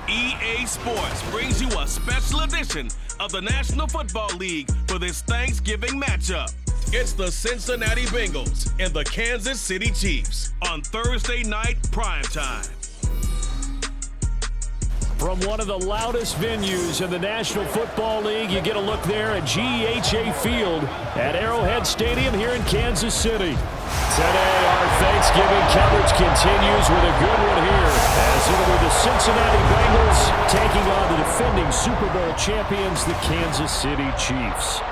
EA Sports brings you a special edition of the National Football League for this Thanksgiving matchup. It's the Cincinnati Bengals and the Kansas City Chiefs on Thursday night primetime. From one of the loudest venues in the National Football League, you get a look there at GEHA Field at Arrowhead Stadium here in Kansas City. Today, our Thanksgiving coverage continues with a good one here, as it'll be the Cincinnati Bengals taking on the defending Super Bowl champions, the Kansas City Chiefs.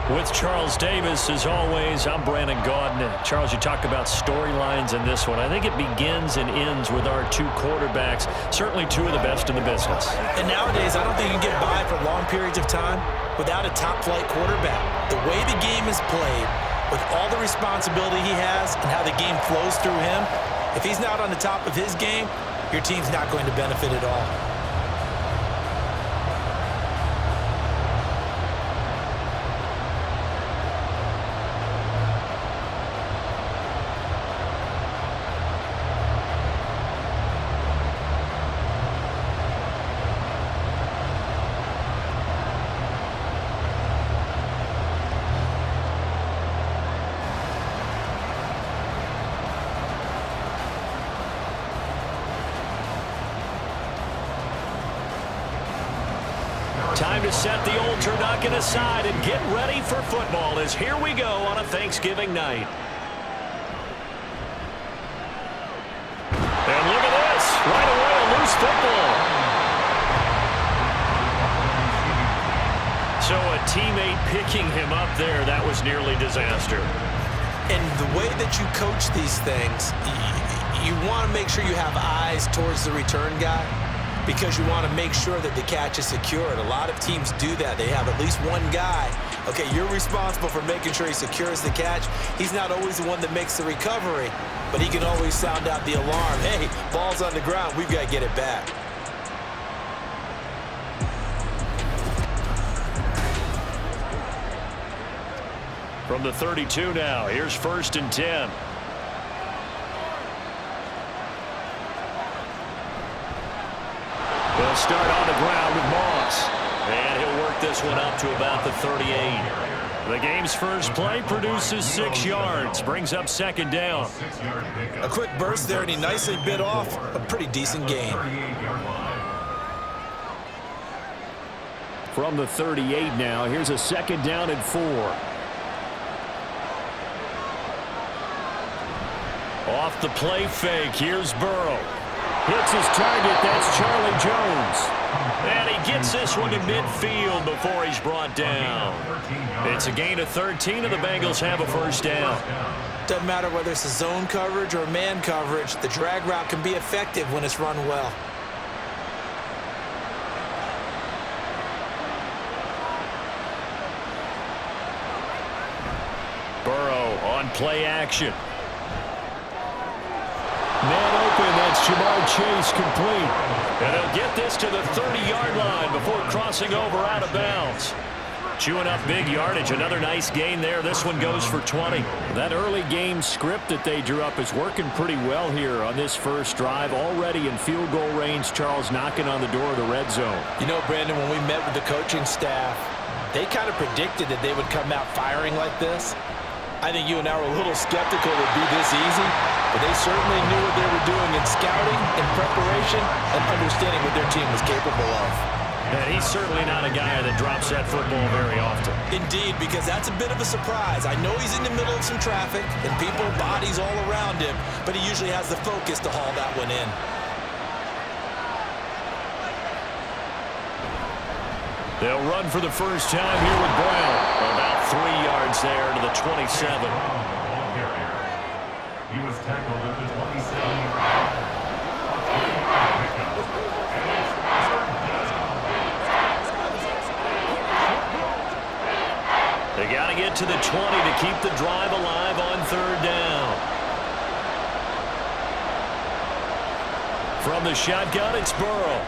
With Charles Davis, as always, I'm Brandon Gaudin. Charles, you talk about storylines in this one. I think it begins and ends with our two quarterbacks, certainly two of the best in the business. And nowadays, I don't think you can get by for long periods of time without a top-flight quarterback. The way the game is played, with all the responsibility he has and how the game flows through him, if he's not on the top of his game, your team's not going to benefit at all. Time to set the old turducken aside and get ready for football, as here we go on a Thanksgiving night. And look at this. Right away, a loose football. So a teammate picking him up there, that was nearly disaster. And the way that you coach these things, you want to make sure you have eyes towards the return guy, because you want to make sure that the catch is secured. A lot of teams do that. They have at least one guy. Okay, you're responsible for making sure he secures the catch. He's not always the one that makes the recovery, but he can always sound out the alarm. Hey, ball's on the ground. We've got to get it back. From the 32 now, here's 1st and 10. They'll start on the ground with Moss. And he'll work this one up to about the 38. The game's first play produces 6 yards. Brings up 2nd down. A quick burst there, and he nicely bit off a pretty decent gain. From the 38 now, here's a 2nd down and 4. Off the play fake, here's Burrow. Hits his target, that's Charlie Jones. And he gets this one to midfield before he's brought down. It's a gain of 13, and the Bengals have a 1st down. Doesn't matter whether it's a zone coverage or man coverage, the drag route can be effective when it's run well. Burrow on play action. Man open, that's Jamar Chase complete. And he'll get this to the 30-yard line before crossing over out of bounds. Chewing up big yardage, another nice gain there. This one goes for 20. That early game script that they drew up is working pretty well here on this first drive. Already in field goal range, Charles knocking on the door of the red zone. You know, Brandon, when we met with the coaching staff, they kind of predicted that they would come out firing like this. I think you and I were a little skeptical it would be this easy, but they certainly knew what they were doing in scouting, in preparation, and understanding what their team was capable of. And he's certainly not a guy that drops that football very often. Indeed, because that's a bit of a surprise. I know he's in the middle of some traffic and people, bodies all around him, but he usually has the focus to haul that one in. They'll run for the first time here with Brown. About 3 yards there to the 27. He was tackled at the 27. They got to get to the 20 to keep the drive alive on 3rd down. From the shotgun, it's Burrow.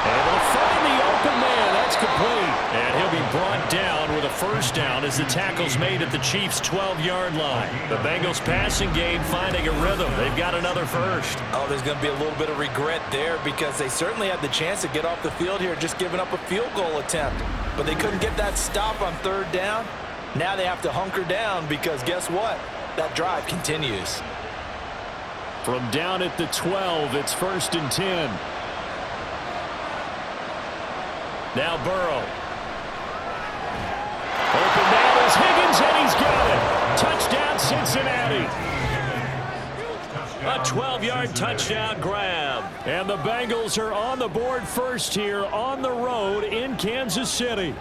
And they'll find the open man. That's complete. And he'll be brought down with a first down as the tackle's made at the Chiefs' 12-yard line. The Bengals passing game finding a rhythm. They've got another first. Oh, there's going to be a little bit of regret there because they certainly had the chance to get off the field here, just giving up a field goal attempt. But they couldn't get that stop on third down. Now they have to hunker down because guess what? That drive continues. From down at the 12, it's 1st and 10. Now Burrow. Open man is Higgins, and he's got it. Touchdown, Cincinnati. A 12-yard touchdown grab. And the Bengals are on the board first here on the road in Kansas City.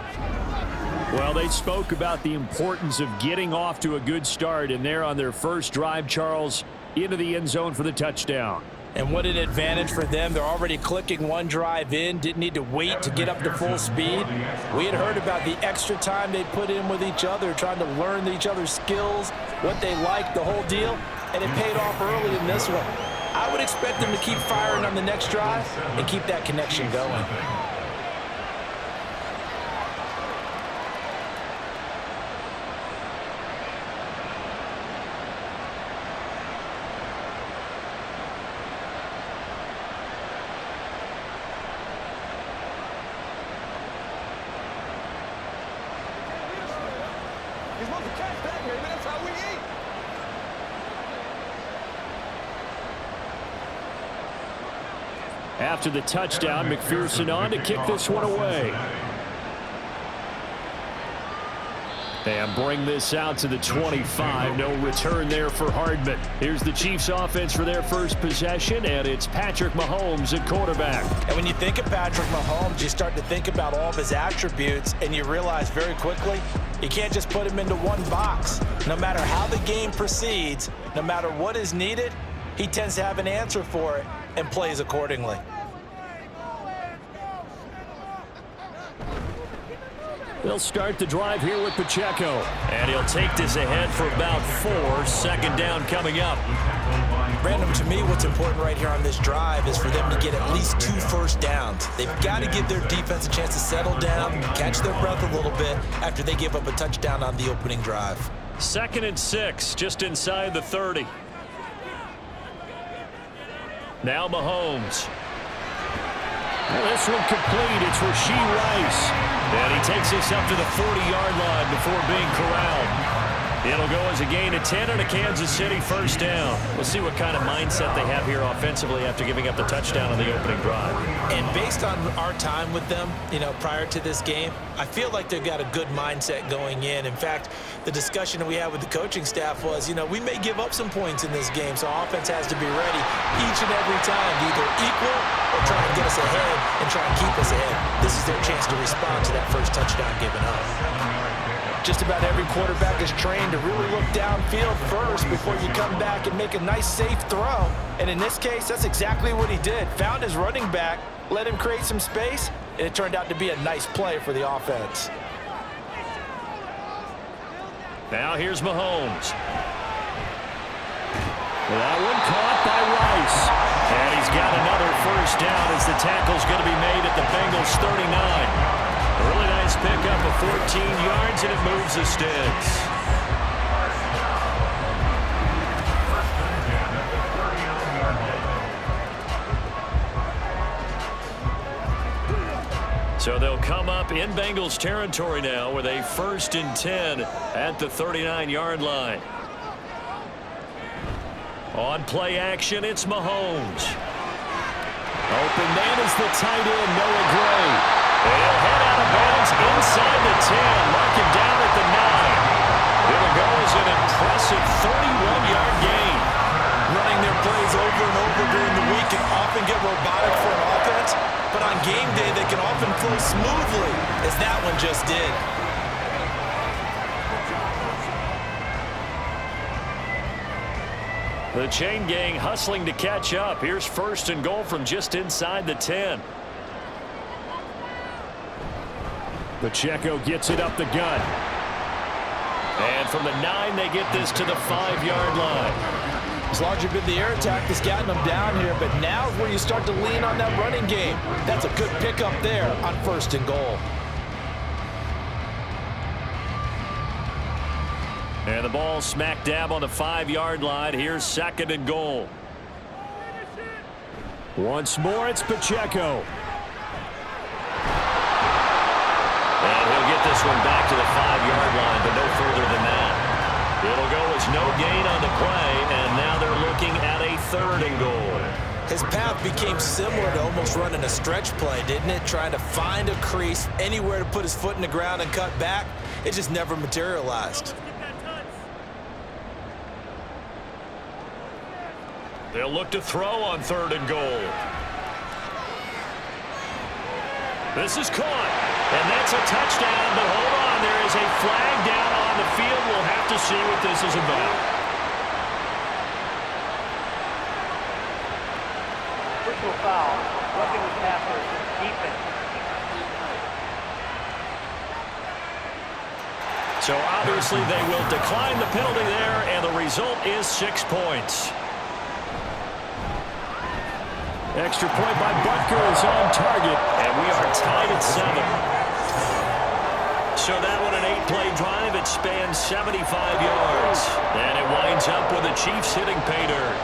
Well, they spoke about the importance of getting off to a good start, and they're on their first drive, Charles, into the end zone for the touchdown. And what an advantage for them. They're already clicking one drive in, didn't need to wait to get up to full speed. We had heard about the extra time they put in with each other, trying to learn each other's skills, what they liked, the whole deal, and it paid off early in this one. I would expect them to keep firing on the next drive and keep that connection going. After the touchdown, McPherson on to kick this one away. And bring this out to the 25. No return there for Hardman. Here's the Chiefs offense for their first possession, and it's Patrick Mahomes at quarterback. And when you think of Patrick Mahomes, you start to think about all of his attributes, and you realize very quickly you can't just put him into one box. No matter how the game proceeds, no matter what is needed, he tends to have an answer for it and plays accordingly. They'll start the drive here with Pacheco. And he'll take this ahead for about 4. 2nd down coming up. Brandon, to me, what's important right here on this drive is for them to get at least 2 first downs. They've got to give their defense a chance to settle down, catch their breath a little bit after they give up a touchdown on the opening drive. 2nd and 6, just inside the 30. Now Mahomes. Well, this one complete. It's Rashee Rice. And he takes this up to the 40-yard line before being corralled. It'll go as a gain of 10 and a Kansas City first down. We'll see what kind of mindset they have here offensively after giving up the touchdown on the opening drive. And based on our time with them, prior to this game, I feel like they've got a good mindset going in. In fact, the discussion that we had with the coaching staff was, we may give up some points in this game, so offense has to be ready each and every time to either equal or try and get us ahead and try and keep us ahead. This is their chance to respond to that first touchdown given up. Just about every quarterback is trained to really look downfield first before you come back and make a nice, safe throw. And in this case, that's exactly what he did. Found his running back, let him create some space, and it turned out to be a nice play for the offense. Now here's Mahomes. That one caught by Rice. And he's got another first down as the tackle's going to be made at the Bengals' 39. Really nice pickup of 14 yards, and it moves the sticks. So they'll come up in Bengals territory now with a 1st and 10 at the 39-yard line. On play action, it's Mahomes. Open man is the tight end, Noah Gray. And he'll head out of bounds inside the 10, mark him down at the 9. It'll go as an impressive 31-yard gain. Running their plays over and over during the week can often get robotic for an offense, but on game day they can often flow smoothly, as that one just did. The chain gang hustling to catch up. Here's 1st and goal from just inside the 10. Pacheco gets it up the gut. And from the 9, they get this to the 5-yard line. As largely been the air attack that's gotten them down here, but now is where you start to lean on that running game. That's a good pickup there on 1st and goal. And the ball smack dab on the 5-yard line. Here's 2nd and goal. Once more, it's Pacheco. And he'll get this one back to the 5-yard line, but no further than that. It'll go as no gain on the play, and now they're looking at a 3rd and goal. His path became similar to almost running a stretch play, didn't it? Trying to find a crease, anywhere to put his foot in the ground and cut back. It just never materialized. They'll look to throw on 3rd and goal. This is caught, and that's a touchdown, but hold on, there is a flag down on the field. We'll have to see what this is about. Personal foul, roughing the passer, defense. So obviously they will decline the penalty there, and the result is 6 points. Extra point by Butker is on target, and we are tied at 7. So that one, an 8-play drive. It spans 75 yards, and it winds up with the Chiefs hitting pay dirt.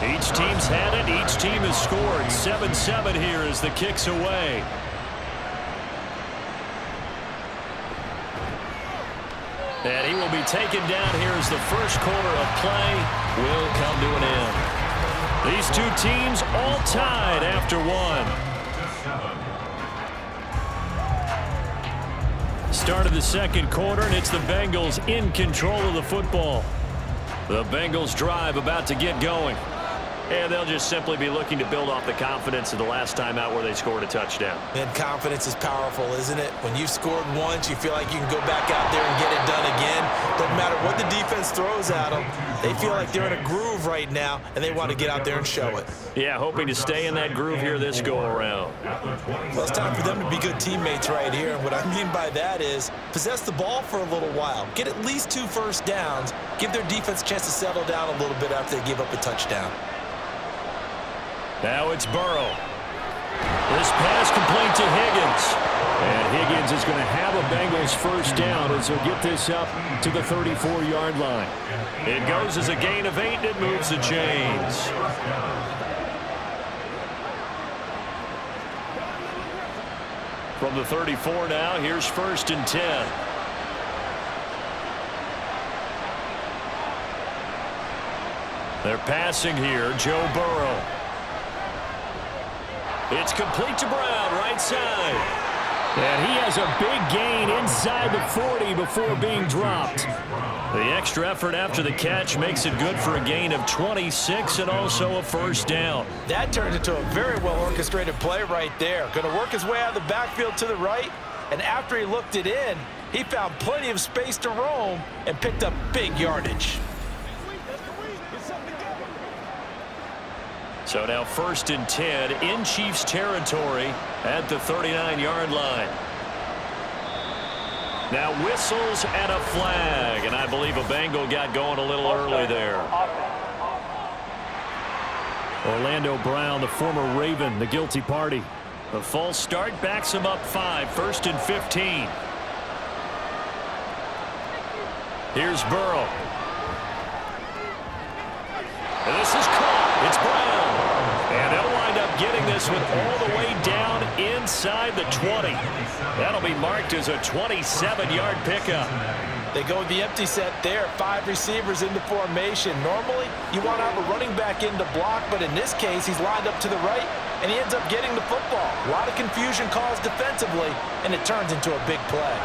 Each team's had it. Each team has scored. 7-7 here as the kick's away. And he will be taken down here as the first quarter of play will come to an end. These two teams all tied after 1. Start of the 2nd quarter, and it's the Bengals in control of the football. The Bengals drive about to get going. And they'll just simply be looking to build off the confidence of the last time out where they scored a touchdown. And confidence is powerful, isn't it? When you've scored once, you feel like you can go back out there and get it done again. Doesn't matter what the defense throws at them. They feel like they're in a groove right now, and they want to get out there and show it. Yeah, hoping to stay in that groove here this go-around. Well, it's time for them to be good teammates right here. And what I mean by that is possess the ball for a little while. Get at least 2 first downs. Give their defense a chance to settle down a little bit after they give up a touchdown. Now it's Burrow. This pass complete to Higgins. And Higgins is going to have a Bengals first down as he'll get this up to the 34-yard line. It goes as a gain of 8, and it moves the chains. From the 34 now, here's 1st and 10. They're passing here, Joe Burrow. It's complete to Brown, right side. And he has a big gain inside the 40 before being dropped. The extra effort after the catch makes it good for a gain of 26 and also a first down. That turned into a very well-orchestrated play right there. Going to work his way out of the backfield to the right, and after he looked it in, he found plenty of space to roam and picked up big yardage. So now 1st and 10 in Chiefs territory at the 39-yard line. Now whistles and a flag, and I believe a Bengal got going a little early there. Orlando Brown, the former Raven, the guilty party. The false start backs him up 5, 1st and 15. Here's Burrow. And this is caught. It's Brown. And they'll wind up getting this one all the way down inside the 20. That'll be marked as a 27-yard pickup. They go with the empty set there, 5 receivers into formation. Normally, you want to have a running back in to block, but in this case, he's lined up to the right, and he ends up getting the football. A lot of confusion caused defensively, and it turns into a big play.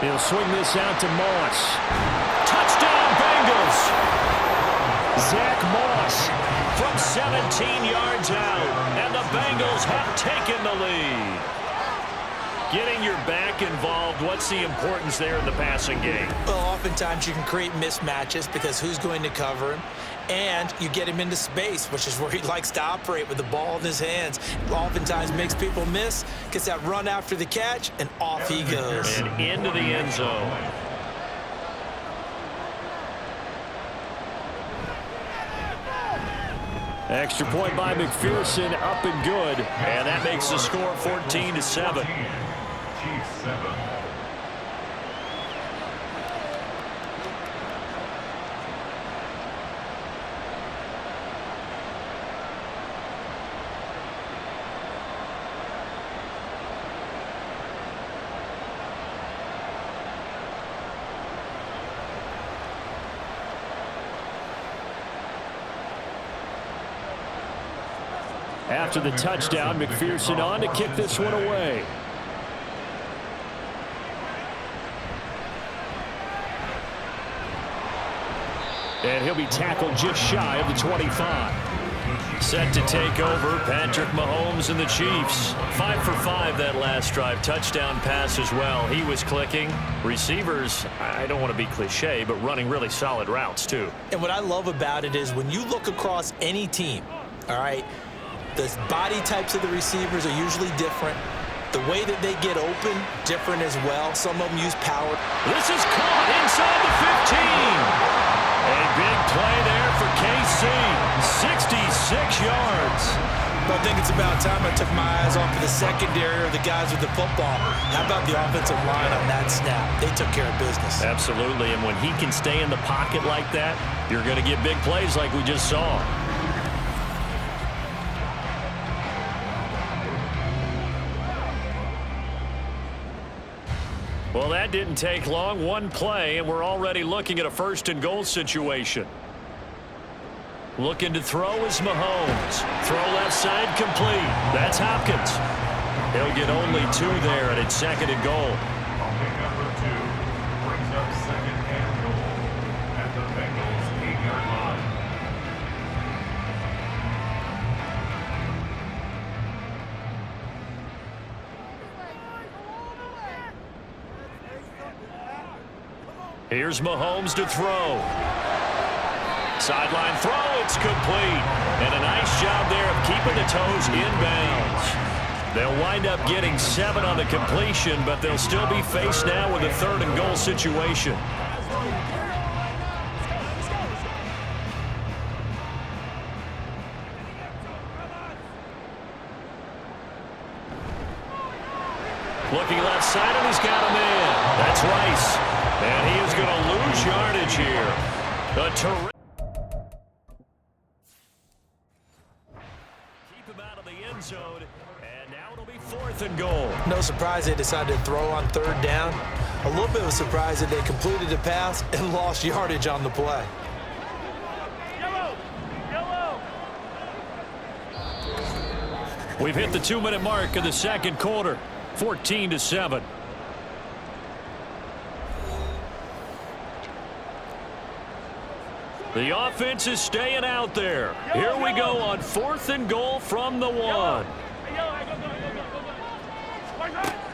He'll swing this out to Moss. Touchdown, Bengals! Zach Moss from 17 yards out, and the Bengals have taken the lead. Getting your back involved, what's the importance there in the passing game? Well, oftentimes you can create mismatches because who's going to cover him? And you get him into space, which is where he likes to operate with the ball in his hands. Oftentimes makes people miss, gets that run after the catch, and off he goes. And into the end zone. Extra point by McPherson, up and good. And that makes the score 14-7. Chiefs 7. After the touchdown, McPherson on to kick this one away. And he'll be tackled just shy of the 25. Set to take over, Patrick Mahomes and the Chiefs. 5 for 5 that last drive. Touchdown pass as well. He was clicking. Receivers, I don't want to be cliche, but running really solid routes too. And what I love about it is when you look across any team, all right, the body types of the receivers are usually different. The way that they get open, different as well. Some of them use power. This is caught inside the 15. A big play there for KC. 66 yards. But I think it's about time I took my eyes off of the secondary or the guys with the football. How about the offensive line on that snap? They took care of business. Absolutely, and when he can stay in the pocket like that, you're going to get big plays like we just saw. Well, that didn't take long. One play, and we're already looking at a first-and-goal situation. Looking to throw is Mahomes. Throw left side complete. That's Hopkins. He'll get only 2 there, and it's second and goal. Pick number 2 brings up second and goal at the Bengals 8-yard line. Here's Mahomes to throw. Sideline throw, it's complete. And a nice job there of keeping the toes inbounds. They'll wind up getting 7 on the completion, but they'll still be faced now with a third-and-goal situation. Looking left side, and he's got a man. That's Rice. And he is going to lose yardage here. A terrific. Keep him out of the end zone. And now it'll be 4th and goal. No surprise they decided to throw on 3rd down. A little bit of a surprise that they completed the pass and lost yardage on the play. We've hit the 2-minute mark of the second quarter. 14-7. The offense is staying out there. Here we go on 4th and goal from the 1.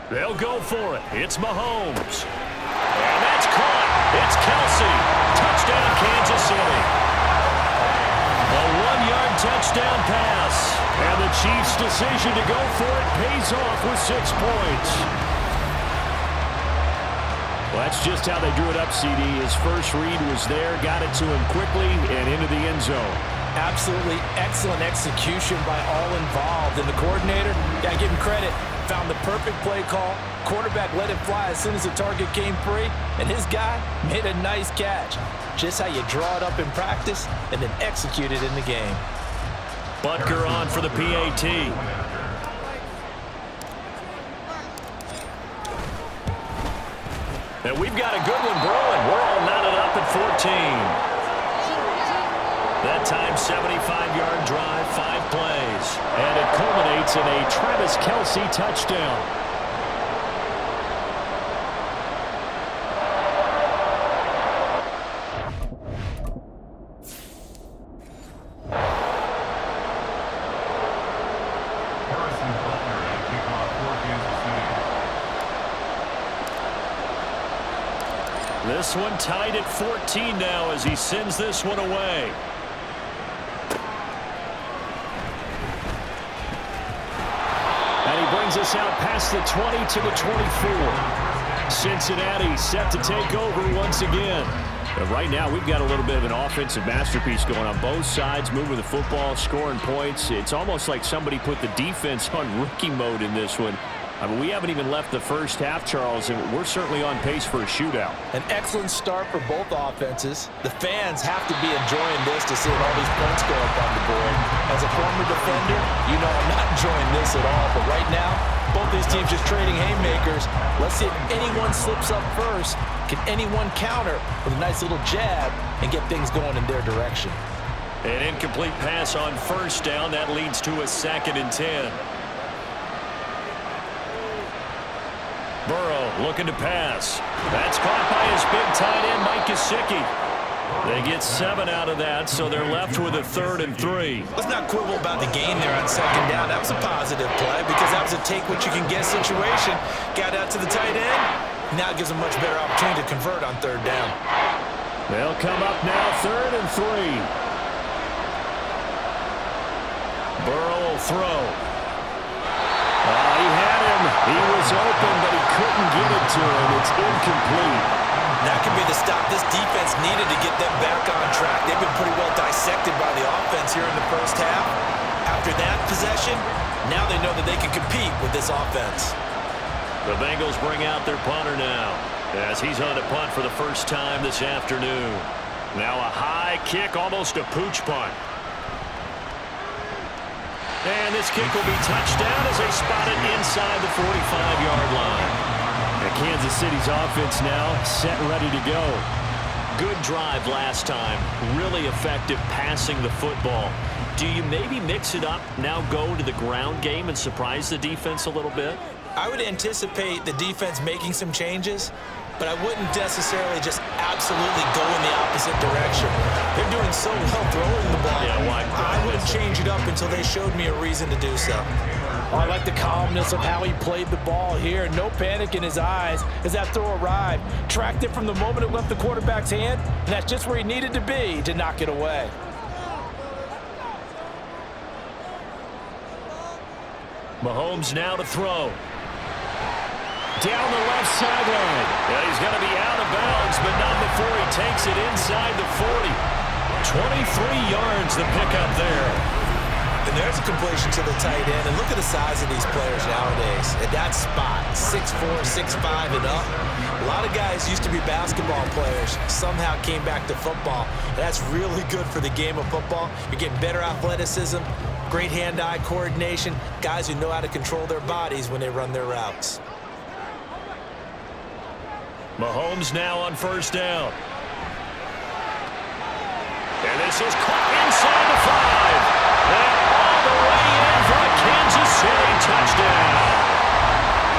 They'll go for it. It's Mahomes. And that's caught. It's Kelsey. Touchdown, Kansas City. A 1-yard touchdown pass. And the Chiefs' decision to go for it pays off with 6 points. Well, that's just how they drew it up, CD. His first read was there, got it to him quickly, and into the end zone. Absolutely excellent execution by all involved. And the coordinator, got to give him credit, found the perfect play call. Quarterback let it fly as soon as the target came free, and his guy made a nice catch. Just how you draw it up in practice and then execute it in the game. Butker on for the PAT. And we've got a good one brewing. We're all knotted up at 14. That time, 75-yard drive, 5 plays. And it culminates in a Travis Kelce touchdown. This one tied at 14 now as he sends this one away. And he brings us out past the 20 to the 24. Cincinnati set to take over once again. But right now, we've got a little bit of an offensive masterpiece going on both sides, moving the football, scoring points. It's almost like somebody put the defense on rookie mode in this one. I mean, we haven't even left the first half, Charles, and we're certainly on pace for a shootout. An excellent start for both offenses. The fans have to be enjoying this to see all these points go up on the board. As a former defender, you know I'm not enjoying this at all. But right now, both these teams just trading haymakers. Let's see if anyone slips up first. Can anyone counter with a nice little jab and get things going in their direction? An incomplete pass on first down. That leads to a 2nd and 10. Burrow looking to pass. That's caught by his big tight end, Mike Gesicki. They get 7 out of that, so they're left with a 3rd and 3. Let's not quibble about the gain there on 2nd down. That was a positive play because that was a take-what-you-can-get situation. Got out to the tight end. Now it gives them much better opportunity to convert on 3rd down. They'll come up now 3rd and 3. Burrow will throw. He had him. He was open, but he couldn't get it to him. It's incomplete. That could be the stop this defense needed to get them back on track. They've been pretty well dissected by the offense here in the first half. After that possession, now they know that they can compete with this offense. The Bengals bring out their punter now as he's on to punt for the first time this afternoon. Now a high kick, almost a pooch punt. And this kick will be touchdown as they spot it inside the 45-yard line. And Kansas City's offense now set ready to go. Good drive last time. Really effective passing the football. Do you maybe mix it up, now go to the ground game and surprise the defense a little bit? I would anticipate the defense making some changes, but I wouldn't necessarily just absolutely go in the opposite direction. They're doing so well throwing the ball. Yeah, why? I wouldn't change it up until they showed me a reason to do so. I like the calmness of how he played the ball here. No panic in his eyes as that throw arrived. Tracked it from the moment it left the quarterback's hand, and that's just where he needed to be to knock it away. Mahomes now to throw. Down the left sideline. Yeah, he's going to be out of bounds, but not before he takes it inside the 40. 23 yards the pickup there. And there's a completion to the tight end. And look at the size of these players nowadays. At that spot, 6'4", 6'5", and up. A lot of guys used to be basketball players, somehow came back to football. And that's really good for the game of football. You're getting better athleticism, great hand-eye coordination, guys who know how to control their bodies when they run their routes. Mahomes now on first down. And this is caught inside the 5. And all the way in for a Kansas City touchdown.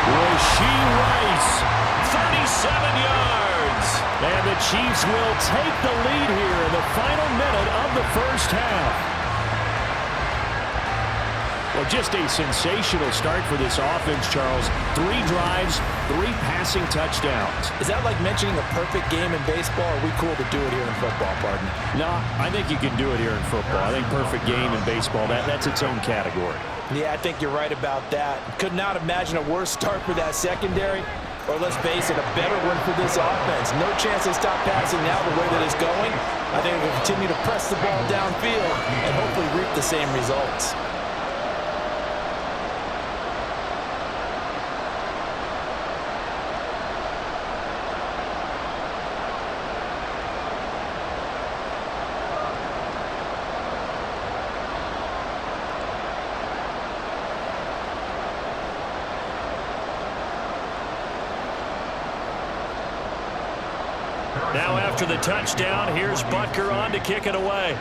Rashee Rice. 37 yards. And the Chiefs will take the lead here in the final minute of the first half. Well, just a sensational start for this offense, Charles. 3 drives, 3 passing touchdowns. Is that like mentioning a perfect game in baseball, or are we cool to do it here in football, pardon? No, I think you can do it here in football. I think perfect game in baseball, that's its own category. Yeah, I think you're right about that. Could not imagine a worse start for that secondary, or let's face it, a better one for this offense. No chance they stop passing now the way that it's going. I think we'll continue to press the ball downfield and hopefully reap the same results. Now after the touchdown, here's Butker on to kick it away.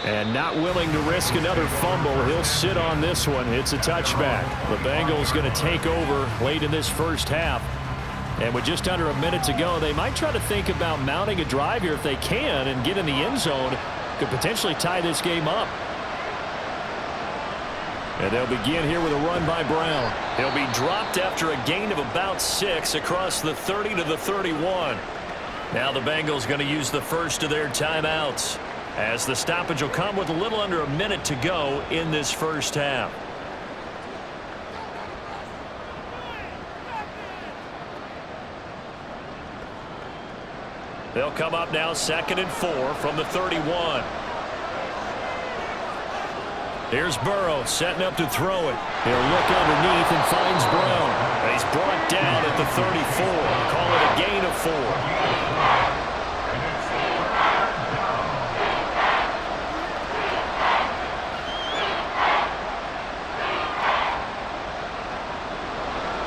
And not willing to risk another fumble, he'll sit on this one. It's a touchback. The Bengals going to take over late in this first half. And with just under a minute to go, they might try to think about mounting a drive here if they can and get in the end zone. Could potentially tie this game up. And they'll begin here with a run by Brown. He'll be dropped after a gain of about 6 across the 30 to the 31. Now the Bengals going to use the first of their timeouts, as the stoppage will come with a little under a minute to go in this first half. They'll come up now 2nd and 4 from the 31. Here's Burrow setting up to throw it. He'll look underneath and finds Brown. He's brought down at the 34. Call it a gain of 4.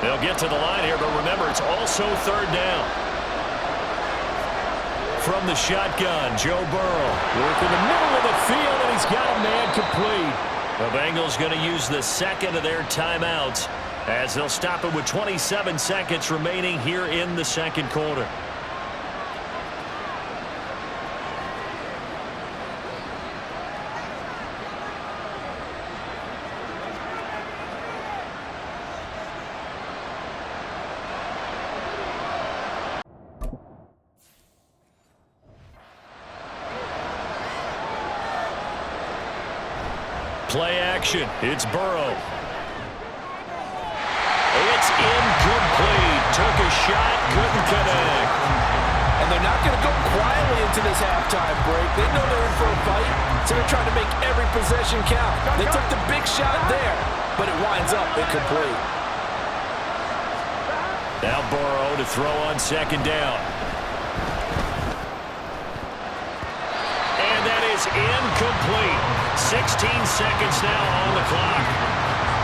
They'll get to the line here, but remember, it's also 3rd down. From the shotgun, Joe Burrow working the middle of the field, and he's got a man complete. The Bengals going to use the 2nd of their timeouts, as they'll stop it with 27 seconds remaining here in the 2nd quarter. Play action. It's Burrow. It's incomplete. Took a shot, couldn't connect. And they're not going to go quietly into this halftime break. They know they're in for a fight, so they're trying to make every possession count. They took the big shot there, but it winds up incomplete. Now Burrow to throw on 2nd down. And that is incomplete. 16 seconds now on the clock.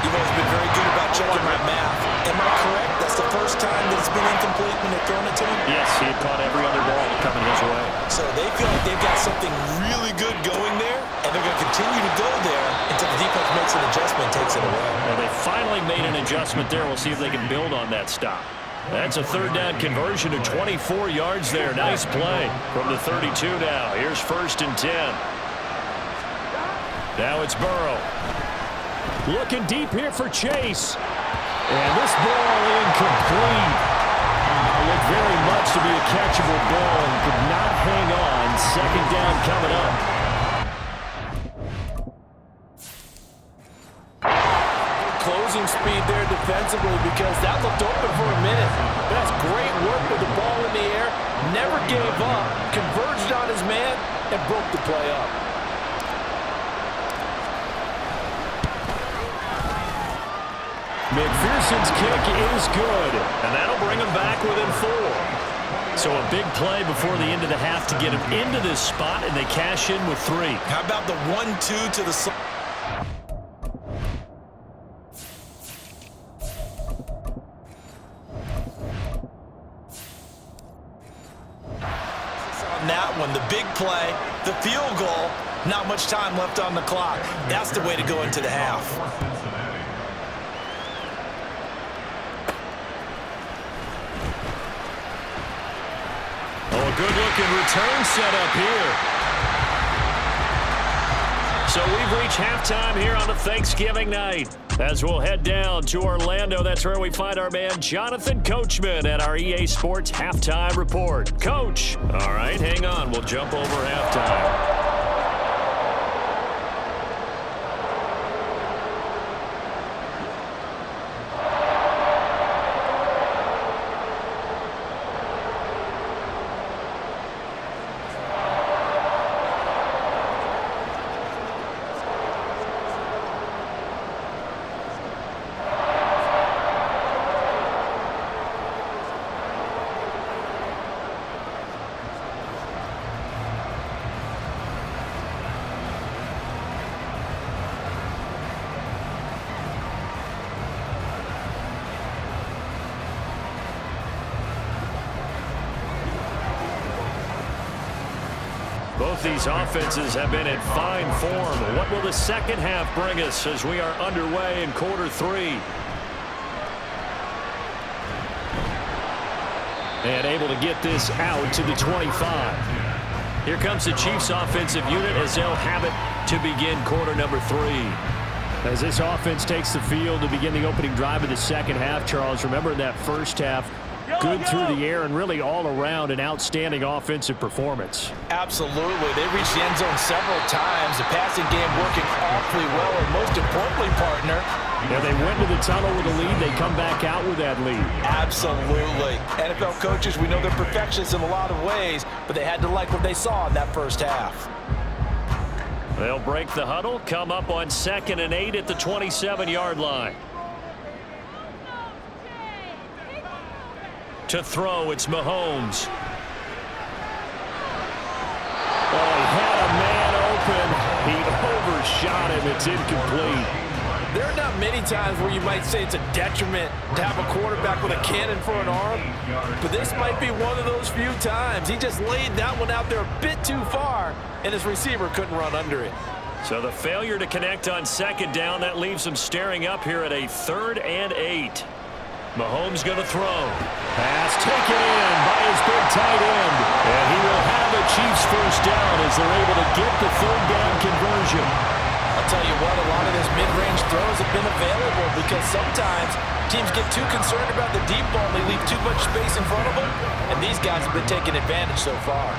You've always been very good about checking my math. Am I correct? That's the first time that it's been incomplete when they're throwing it to him? Yes, he had caught every other ball coming his way. So they feel like they've got something really good going there, and they're going to continue to go there until the defense makes an adjustment and takes it away. Well, they finally made an adjustment there. We'll see if they can build on that stop. That's a 3rd down conversion to 24 yards there. Nice play from the 32 now. Here's 1st and 10. Now it's Burrow. Looking deep here for Chase. And this ball incomplete. Looked very much to be a catchable ball and could not hang on. 2nd down coming up. Closing speed there defensively, because that looked open for a minute. That's great work with the ball in the air. Never gave up. Converged on his man and broke the play up. McPherson's kick is good. And that'll bring him back within 4. So a big play before the end of the half to get him into this spot, and they cash in with 3. How about the 1-2 to the side? On that one, the big play, the field goal, not much time left on the clock. That's the way to go into the half. Good-looking return set up here. So we've reached halftime here on a Thanksgiving night. As we'll head down to Orlando, that's where we find our man Jonathan Coachman at our EA Sports Halftime Report. Coach! All right, hang on. We'll jump over halftime. Both these offenses have been in fine form. What will the second half bring us as we are underway in quarter 3? And able to get this out to the 25. Here comes the Chiefs offensive unit as they'll have it to begin quarter number 3. As this offense takes the field to begin the opening drive of the second half, Charles, remember in that first half, good through the air and really all around an outstanding offensive performance. Absolutely. They reached the end zone several times. The passing game working awfully well, and most importantly, partner, yeah, they went to the tunnel with a lead. They come back out with that lead. Absolutely. NFL coaches, we know they're perfectionists in a lot of ways, but they had to like what they saw in that first half. They'll break the huddle, come up on 2nd and 8 at the 27-yard line. To throw, it's Mahomes. Oh, he had a man open. He overshot him. It's incomplete. There are not many times where you might say it's a detriment to have a quarterback with a cannon for an arm, but this might be one of those few times. He just laid that one out there a bit too far, and his receiver couldn't run under it. So the failure to connect on 2nd down, that leaves him staring up here at a 3rd and 8. Mahomes going to throw. Pass taken in by his big tight end. And he will have a Chiefs first down as they're able to get the 3rd down conversion. I'll tell you what, a lot of those mid-range throws have been available because sometimes teams get too concerned about the deep ball and they leave too much space in front of them, and these guys have been taking advantage so far.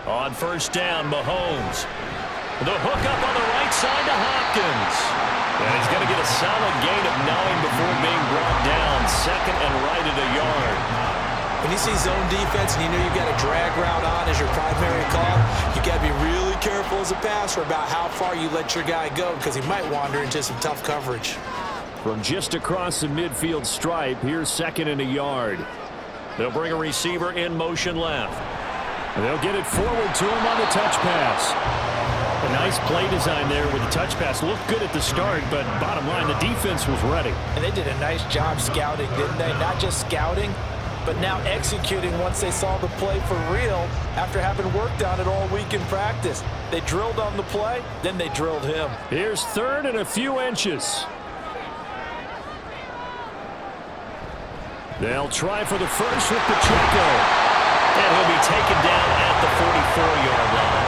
On 1st down, Mahomes. The hook up on the right side to Hopkins. And he's going to get a solid gain of 9 before being brought down. 2nd and right at a yard. When you see zone defense and you know you've got a drag route on as your primary call, you got to be really careful as a passer about how far you let your guy go because he might wander into some tough coverage. From just across the midfield stripe, here's 2nd and a yard. They'll bring a receiver in motion left. And they'll get it forward to him on the touch pass. A nice play design there with the touch pass. Looked good at the start, but bottom line, the defense was ready. And they did a nice job scouting, didn't they? Not just scouting, but now executing once they saw the play for real after having worked on it all week in practice. They drilled on the play, then they drilled him. Here's 3rd and a few inches. They'll try for the first with Pacheco. And he'll be taken down at the 44-yard line.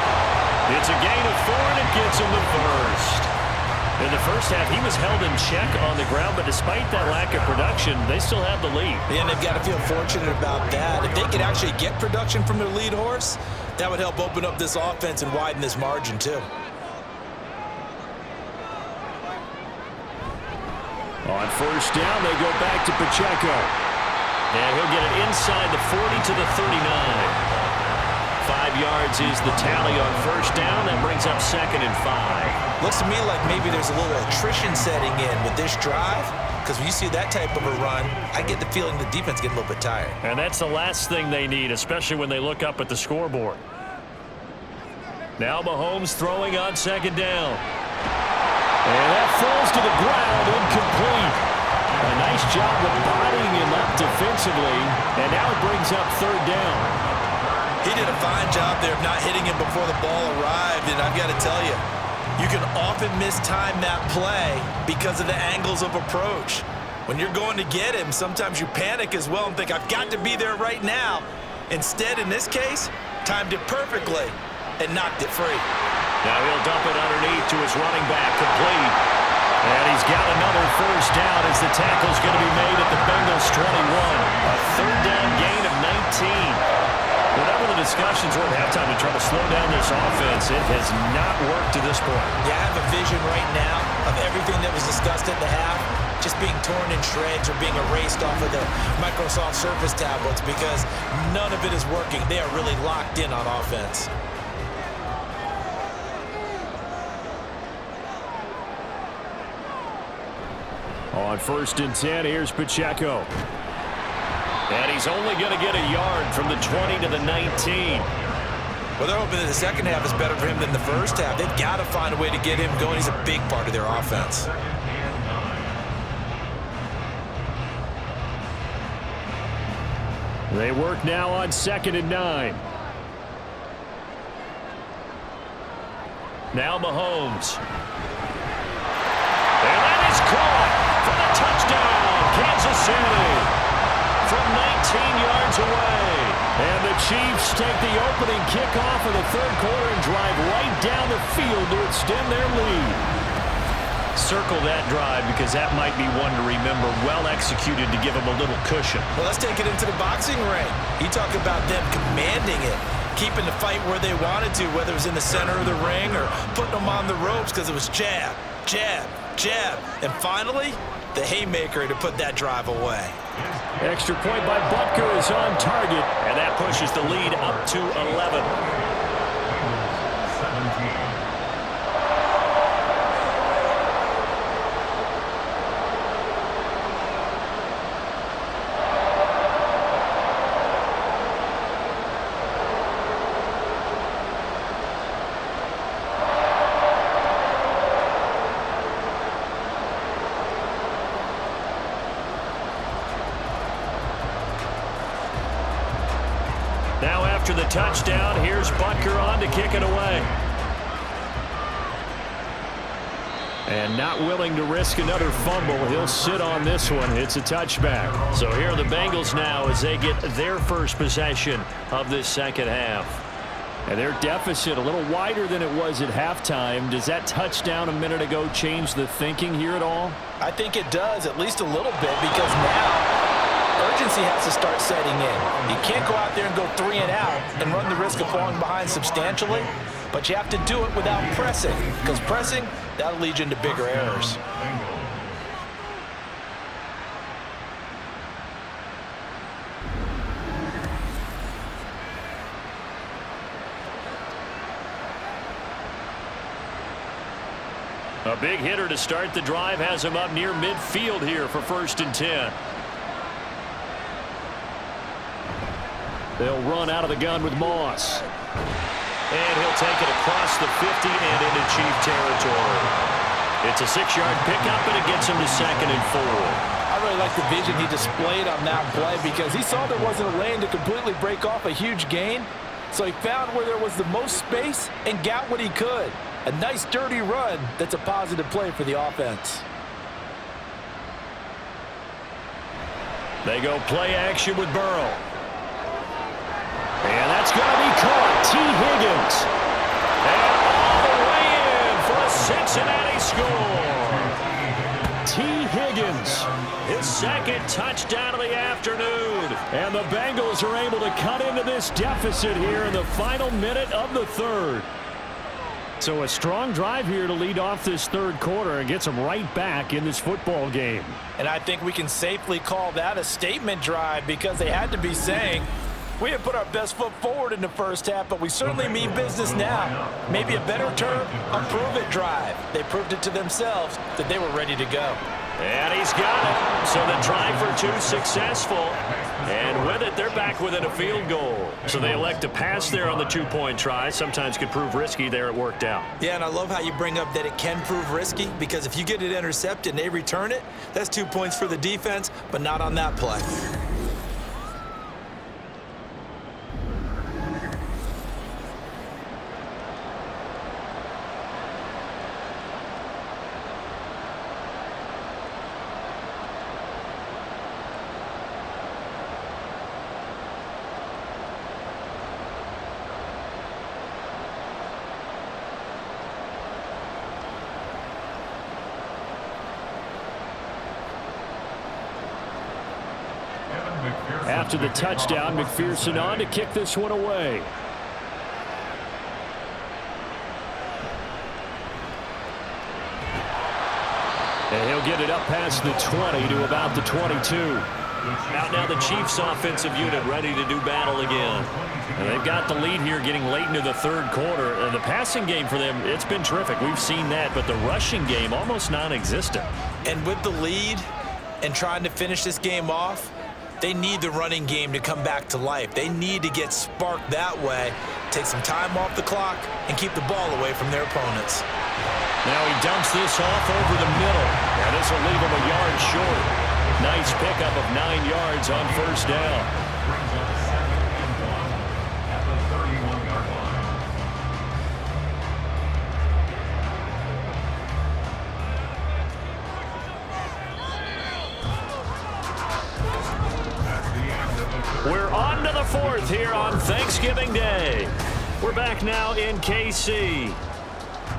It's a gain of 4, and it gets him the first. In the first half, he was held in check on the ground, but despite that lack of production, they still have the lead. And they've got to feel fortunate about that. If they could actually get production from their lead horse, that would help open up this offense and widen this margin, too. On 1st down, they go back to Pacheco. And he'll get it inside the 40 to the 39. 5 yards is the tally on 1st down. That brings up 2nd and 5. Looks to me like maybe there's a little attrition setting in with this drive, because when you see that type of a run, I get the feeling the defense getting a little bit tired. And that's the last thing they need, especially when they look up at the scoreboard. Now Mahomes throwing on 2nd down. And that falls to the ground, incomplete. A nice job of bodying him up defensively, and now it brings up 3rd down. He did a fine job there of not hitting him before the ball arrived, and I've got to tell you, you can often mistime that play because of the angles of approach. When you're going to get him, sometimes you panic as well and think, I've got to be there right now. Instead, in this case, timed it perfectly and knocked it free. Now he'll dump it underneath to his running back, complete. And he's got another first down as the tackle's going to be made at the Bengals 21. A 3rd down gain of 19. Whatever the discussions were at halftime to try to slow down this offense, it has not worked to this point. Yeah, I have a vision right now of everything that was discussed at the half just being torn in shreds or being erased off of the Microsoft Surface tablets because none of it is working. They are really locked in on offense. On 1st and 10, here's Pacheco. And he's only going to get a yard from the 20 to the 19. Well, they're hoping that the second half is better for him than the first half. They've got to find a way to get him going. He's a big part of their offense. They work now on 2nd and 9. Now Mahomes. And that is caught for the touchdown, Kansas City. from 19 yards away. And the Chiefs take the opening kickoff of the third quarter and drive right down the field to extend their lead. Circle that drive because that might be one to remember. Well executed to give them a little cushion. Well, let's take it into the boxing ring. You talk about them commanding it, keeping the fight where they wanted to, whether it was in the center of the ring or putting them on the ropes because it was jab, jab, jab. And finally, the haymaker to put that drive away. Extra point by Butker is on target. And that pushes the lead up to 11. 17. Now after the touchdown, here's Butker on to kick it away. And not willing to risk another fumble, he'll sit on this one. It's a touchback. So here are the Bengals now as they get their first possession of this second half. And their deficit a little wider than it was at halftime. Does that touchdown a minute ago change the thinking here at all? I think it does, at least a little bit, because now urgency has to start setting in. You can't go out there and go 3 and out and run the risk of falling behind substantially, but you have to do it without pressing, because pressing, that'll lead you into bigger errors. A big hitter to start the drive has him up near midfield here for 1st and 10. They'll run out of the gun with Moss. And he'll take it across the 50 and into Chief territory. It's a 6-yard pickup, and it gets him to 2nd and 4. I really like the vision he displayed on that play because he saw there wasn't a lane to completely break off a huge gain. So he found where there was the most space and got what he could. A nice dirty run that's a positive play for the offense. They go play action with Burrow. And that's going to be caught. T. Higgins. And all the way in for a Cincinnati score. T. Higgins. His 2nd touchdown of the afternoon. And the Bengals are able to cut into this deficit here in the final minute of the third. So a strong drive here to lead off this third quarter and gets them right back in this football game. And I think we can safely call that a statement drive because they had to be saying, we have put our best foot forward in the first half, but we certainly mean business now. Maybe a better term, a prove-it drive. They proved it to themselves that they were ready to go. And he's got it. So the try for 2 successful. And with it, they're back within a field goal. So they elect to pass there on the 2-point try. Sometimes could prove risky. There it worked out. Yeah, and I love how you bring up that it can prove risky because if you get it intercepted and they return it, that's 2 points for the defense, but not on that play. After the touchdown, McPherson on to kick this one away. And he'll get it up past the 20 to about the 22. Out now the Chiefs offensive unit ready to do battle again. And they've got the lead here getting late into the third quarter. And the passing game for them, it's been terrific. We've seen that, but the rushing game almost non-existent. And with the lead and trying to finish this game off, they need the running game to come back to life. They need to get sparked that way, take some time off the clock, and keep the ball away from their opponents. Now he dumps this off over the middle. And this will leave him a yard short. Nice pickup of 9 yards on first down. Brings up 2nd and 1 at the 31-yard line. That's the 4th here on Thanksgiving Day. We're back now in KC.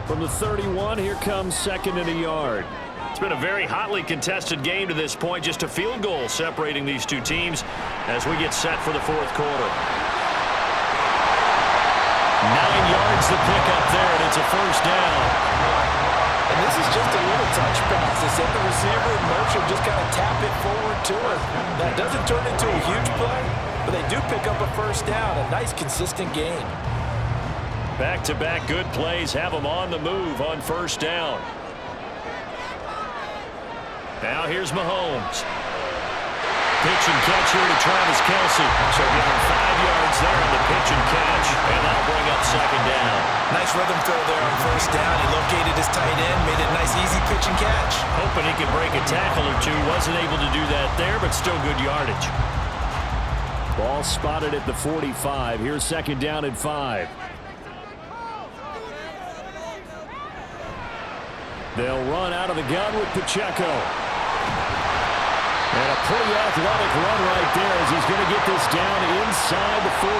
From the 31, here comes 2nd and a yard. It's been a very hotly contested game to this point. Just a field goal separating these two teams as we get set for the 4th quarter. 9 yards the pick up there, and it's a first down. And this is just a little touch pass. They set the receiver in motion, just kind of tap it forward to him. That doesn't turn into a huge play, but they do pick up a first down. A nice, consistent gain. Back-to-back good plays have them on the move on first down. Now here's Mahomes. Pitch and catch here to Travis Kelce. So give him 5 yards there on the pitch and catch, and that'll bring up second down. Nice rhythm throw there on first down. He located his tight end, made it a nice, easy pitch and catch. Hoping he could break a tackle or two. Wasn't able to do that there, but still good yardage. Ball spotted at the 45. Here's 2nd down and 5. They'll run out of the gun with Pacheco. And a pretty athletic run right there as he's going to get this down inside the 40.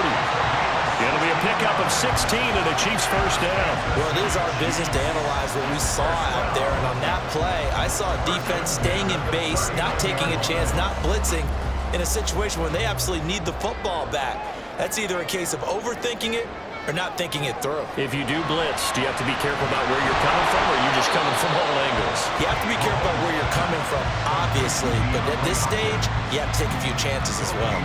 It'll be a pickup of 16 and a Chiefs first down. Well, it is our business to analyze what we saw out there. And on that play, I saw defense staying in base, not taking a chance, not blitzing in a situation when they absolutely need the football back. That's either a case of overthinking it or not thinking it through. If you do blitz, do you have to be careful about where you're coming from, or are you just coming from all angles? You have to be careful about where you're coming from, obviously. But at this stage, you have to take a few chances as well.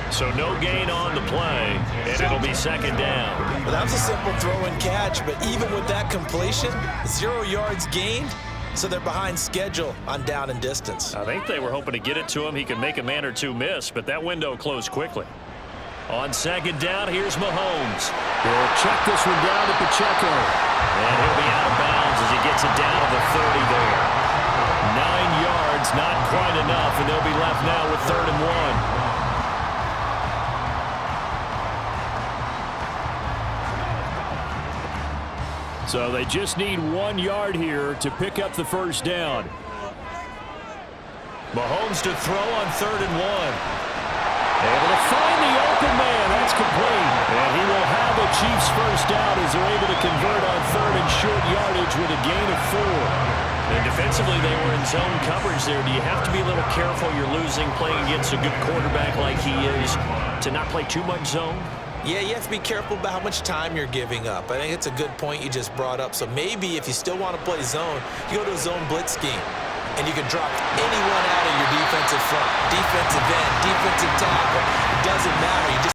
So no gain on the play, and it'll be second down. Well, that was a simple throw and catch, but even with that completion, 0 yards gained, so they're behind schedule on down and distance. I think they were hoping to get it to him. He could make a man or two miss, but that window closed quickly. On second down, here's Mahomes. He'll check this one down to Pacheco. And he'll be out of bounds as he gets it down to the 30 there. 9 yards, not quite enough, and they'll be left now with 3rd and 1. So they just need 1 yard here to pick up the first down. Mahomes to throw on 3rd and 1. Able to find the open man. That's complete. And he will have a Chiefs first down as they're able to convert on 3rd and short yardage with a gain of 4. And defensively, they were in zone coverage there. Do you have to be a little careful? You're losing, playing against a good quarterback like he is, to not play too much zone? Yeah, you have to be careful about how much time you're giving up. I think it's a good point you just brought up. So maybe if you still want to play zone, you go to a zone blitz scheme. And you can drop anyone out of your defensive front, defensive end, defensive tackle. It doesn't matter. You just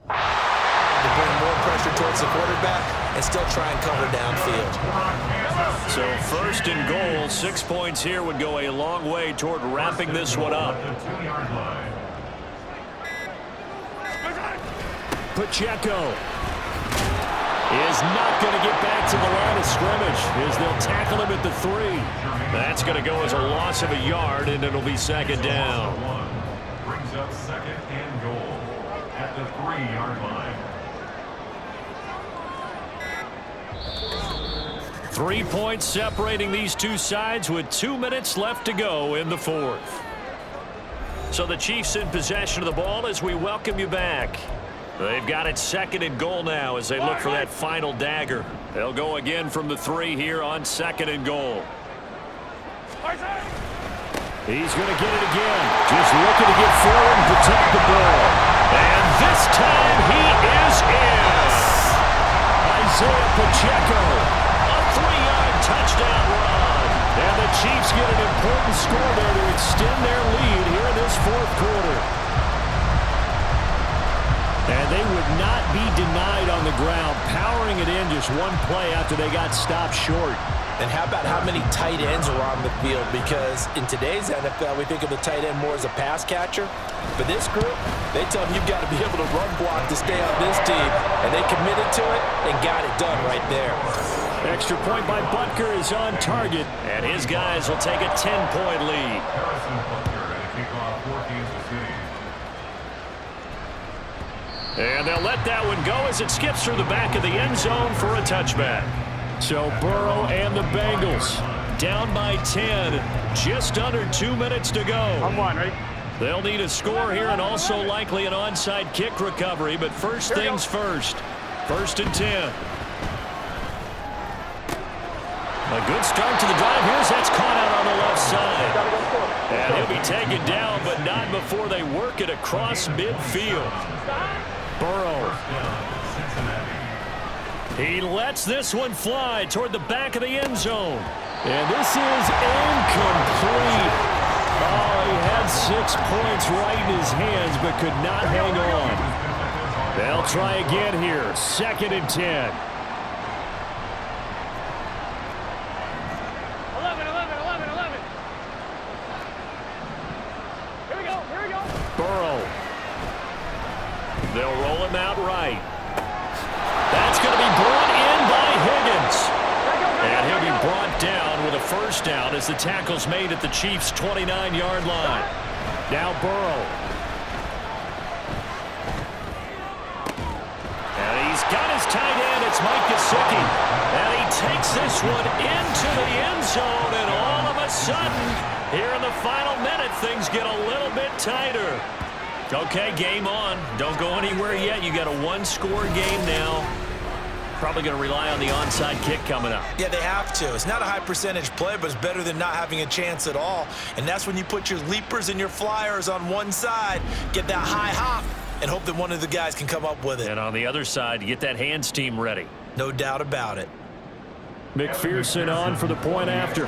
to bring more pressure towards the quarterback and still try and cover downfield. So 1st and goal, 6 points here would go a long way toward wrapping this one up. Pacheco is not going to get back to the line of scrimmage as they'll tackle him at the 3. That's going to go as a loss of a yard, and it'll be second down. Brings up 2nd and goal at the 3-yard line. 3 points separating these two sides with 2 minutes left to go in the 4th. So the Chiefs in possession of the ball as we welcome you back. They've got it 2nd and goal now as they look for that final dagger. They'll go again from the 3 here on 2nd and goal. He's going to get it again. Just looking to get forward and protect the ball. And this time he is in. Isaiah Pacheco. A 3-yard touchdown run. And the Chiefs get an important score there to extend their lead here in this 4th quarter. And they would not be denied on the ground, powering it in just one play after they got stopped short. And how about how many tight ends are on the field? Because in today's NFL, we think of the tight end more as a pass catcher. But this group, they tell them you've got to be able to run block to stay on this team. And they committed to it and got it done right there. Extra point by Butker is on target. And his guys will take a 10-point lead. Harrison Butker at a kickoff for Kansas City. And they'll let that one go as it skips through the back of the end zone for a touchback. So Burrow and the Bengals down by 10. Just under 2 minutes to go. I'm one, right? They'll need a score here and also likely an onside kick recovery, but first things first. 1st and 10. A good start to the drive. Here's that's caught out on the left side. And he'll be taken down, but not before they work it across midfield. Burrow. He lets this one fly toward the back of the end zone. And this is incomplete. Oh, he had 6 points right in his hands, but could not hang on. They'll try again here. 2nd and 10. 11. Here we go. Burrow. They'll roll him out right. That's going to be brought in by Higgins. And he'll be brought down with a first down as the tackle's made at the Chiefs' 29-yard line. Now Burrow. And he's got his tight end. It's Mike Gesicki. And he takes this one into the end zone. And all of a sudden, here in the final minute, things get a little bit tighter. Okay, game on. Don't go anywhere yet. You got a 1-score game now. Probably going to rely on the onside kick coming up. Yeah, they have to. It's not a high percentage play, but it's better than not having a chance at all. And that's when you put your leapers and your flyers on one side, get that high hop, and hope that one of the guys can come up with it. And on the other side, you get that hands team ready. No doubt about it. McPherson on for the point after.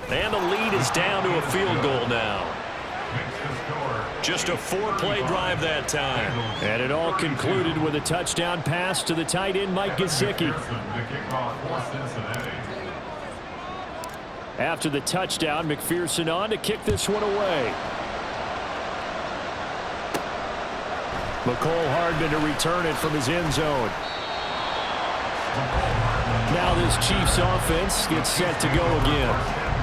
And the lead is down to a field goal now. Just a 4-play drive that time. And it all concluded with a touchdown pass to the tight end, Mike Gesicki. After the touchdown, McPherson on to kick this one away. McCole Hardman to return it from his end zone. Now this Chiefs offense gets set to go again.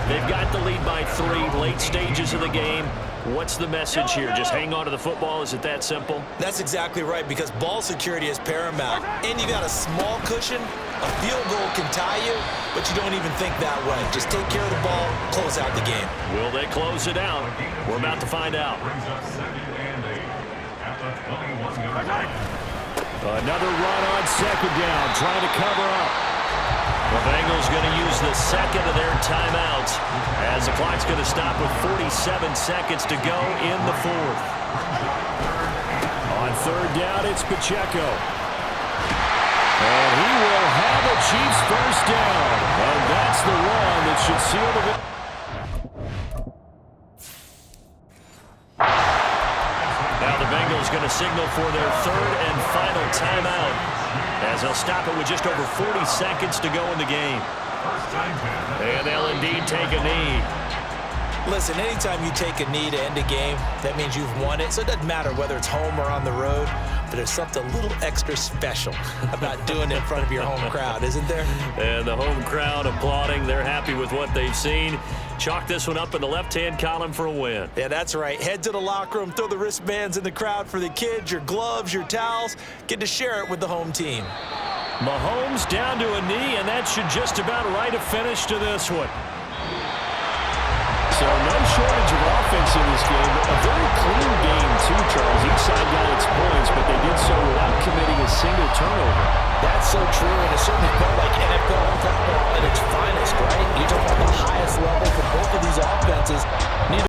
They've got the lead by 3, late stages of the game. What's the message here? Just hang on to the football? Is it that simple? That's exactly right, because ball security is paramount. And you got a small cushion. A field goal can tie you, but you don't even think that way. Just take care of the ball, close out the game. Will they close it out? We're about to find out. Another run on 2nd down, trying to cover up. The Bengals going to use the second of their timeouts as the clock's going to stop with 47 seconds to go in the 4th. On 3rd down, it's Pacheco. And he will have a Chiefs first down. And that's the one that should seal the victory. Now the Bengals going to signal for their 3rd and final timeout as they'll stop it with just over 40 seconds to go in the game. And they'll indeed take a knee. Listen, anytime you take a knee to end a game, that means you've won it. So it doesn't matter whether it's home or on the road, but there's something a little extra special about doing it in front of your home crowd, isn't there? And the home crowd applauding. They're happy with what they've seen. Chalk this one up in the left-hand column for a win. Yeah, that's right. Head to the locker room, throw the wristbands in the crowd for the kids, your gloves, your towels. Get to share it with the home team. Mahomes down to a knee, and that should just about write a finish to this one. So no shortage of offense in this game, but a very clean game too, Charles. Each side got its points, but they did so without committing a single turnover. That's so true, and it certainly felt like NFL football at its finest, right? You're talking about the highest level for both of these offenses. Neither